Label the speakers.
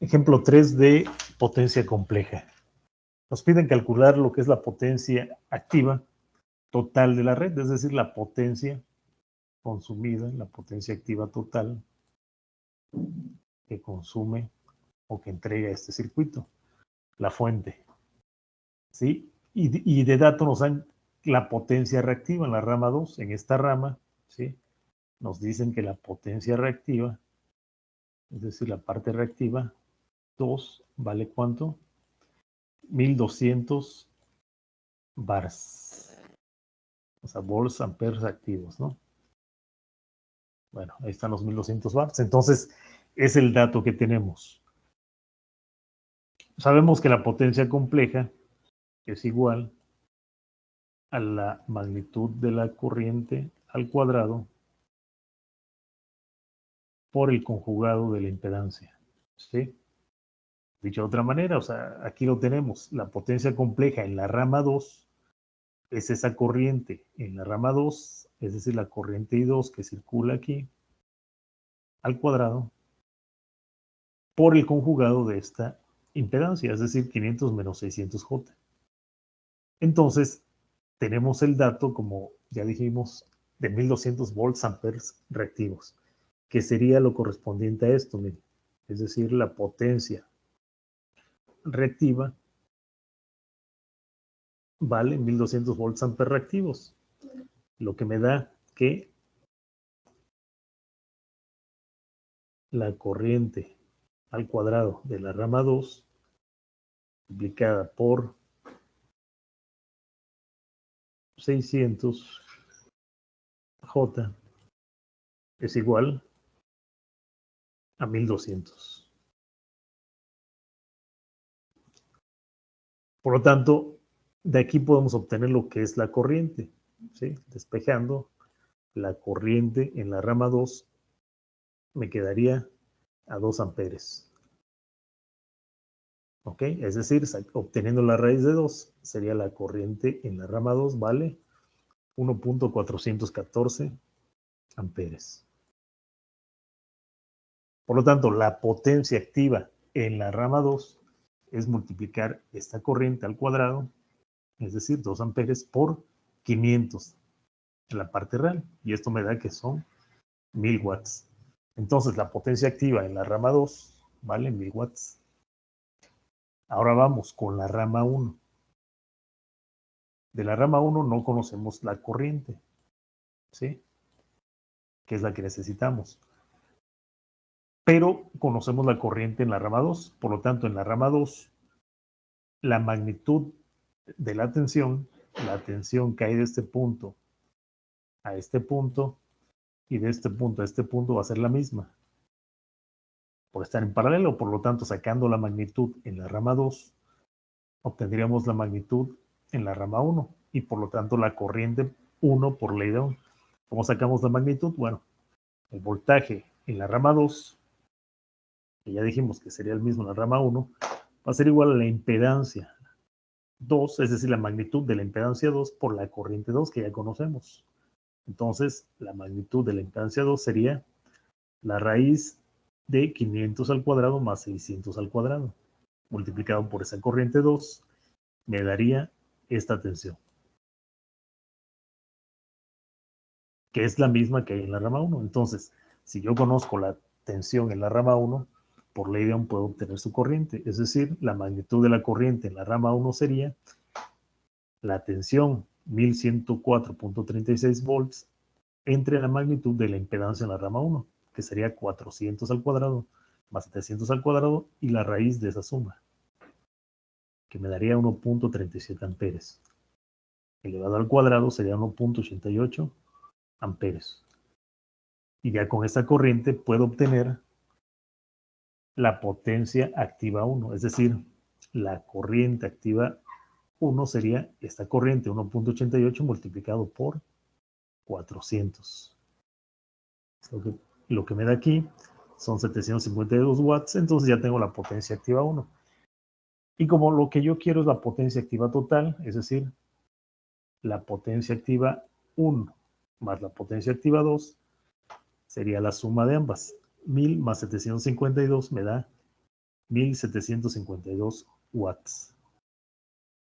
Speaker 1: Ejemplo 3 de potencia compleja. Nos piden calcular lo que es la potencia activa total de la red, es decir, la potencia consumida, la potencia activa total que consume o que entrega este circuito, la fuente. ¿Sí? Y de dato nos dan la potencia reactiva en la rama 2. En esta rama, ¿sí? Nos dicen que la potencia reactiva, es decir, la parte reactiva, 2, ¿vale cuánto? 1200 bars. O sea, volts, amperes activos, ¿no? Bueno, ahí están los 1200 bars. Entonces, es el dato que tenemos. Sabemos que la potencia compleja es igual a la magnitud de la corriente al cuadrado por el conjugado de la impedancia. ¿Sí? Dicho de otra manera, o sea, aquí lo tenemos. La potencia compleja en la rama 2 es esa corriente en la rama 2, es decir, la corriente I2 que circula aquí al cuadrado por el conjugado de esta impedancia, es decir, 500 menos 600J. Entonces, tenemos el dato, como ya dijimos, de 1200 volts amperes reactivos, que sería lo correspondiente a esto, miren. Es decir, la potencia reactiva vale 1200 volts amperes reactivos, lo que me da que la corriente al cuadrado de la rama 2 multiplicada por 600 J es igual a 1200. Por lo tanto, de aquí podemos obtener lo que es la corriente, ¿sí? Despejando la corriente en la rama 2 me quedaría a 2 amperes. ¿Ok? Es decir, obteniendo la raíz de 2 sería la corriente en la rama 2 vale 1.414 amperes. Por lo tanto, la potencia activa en la rama 2 es multiplicar esta corriente al cuadrado, es decir, 2 amperes por 500 en la parte real. Y esto me da que son 1000 watts. Entonces, la potencia activa en la rama 2 vale 1000 watts. Ahora vamos con la rama 1. De la rama 1 no conocemos la corriente, ¿sí? Que es la que necesitamos. Pero conocemos la corriente en la rama 2. Por lo tanto, en la rama 2, la magnitud de la tensión cae de este punto a este punto y de este punto a este punto va a ser la misma. Por estar en paralelo, por lo tanto, sacando la magnitud en la rama 2, obtendríamos la magnitud en la rama 1 y por lo tanto la corriente 1 por ley de Ohm. ¿Cómo sacamos la magnitud? Bueno, el voltaje en la rama 2, que ya dijimos que sería el mismo en la rama 1, va a ser igual a la impedancia 2, es decir, la magnitud de la impedancia 2 por la corriente 2 que ya conocemos. Entonces, la magnitud de la impedancia 2 sería la raíz de 500 al cuadrado más 600 al cuadrado, multiplicado por esa corriente 2, me daría esta tensión, que es la misma que hay en la rama 1. Entonces, si yo conozco la tensión en la rama 1, por ley de Ohm puedo obtener su corriente. Es decir, la magnitud de la corriente en la rama 1 sería la tensión 1104.36 volts entre la magnitud de la impedancia en la rama 1, que sería 400 al cuadrado más 700 al cuadrado y la raíz de esa suma, que me daría 1.37 amperes. Elevado al cuadrado sería 1.88 amperes. Y ya con esta corriente puedo obtener la potencia activa 1, es decir, la corriente activa 1 sería esta corriente 1.88 multiplicado por 400. Lo que me da aquí son 752 watts, entonces ya tengo la potencia activa 1. Y como lo que yo quiero es la potencia activa total, es decir, la potencia activa 1 más la potencia activa 2, sería la suma de ambas. 1000 más 752 me da 1752 watts.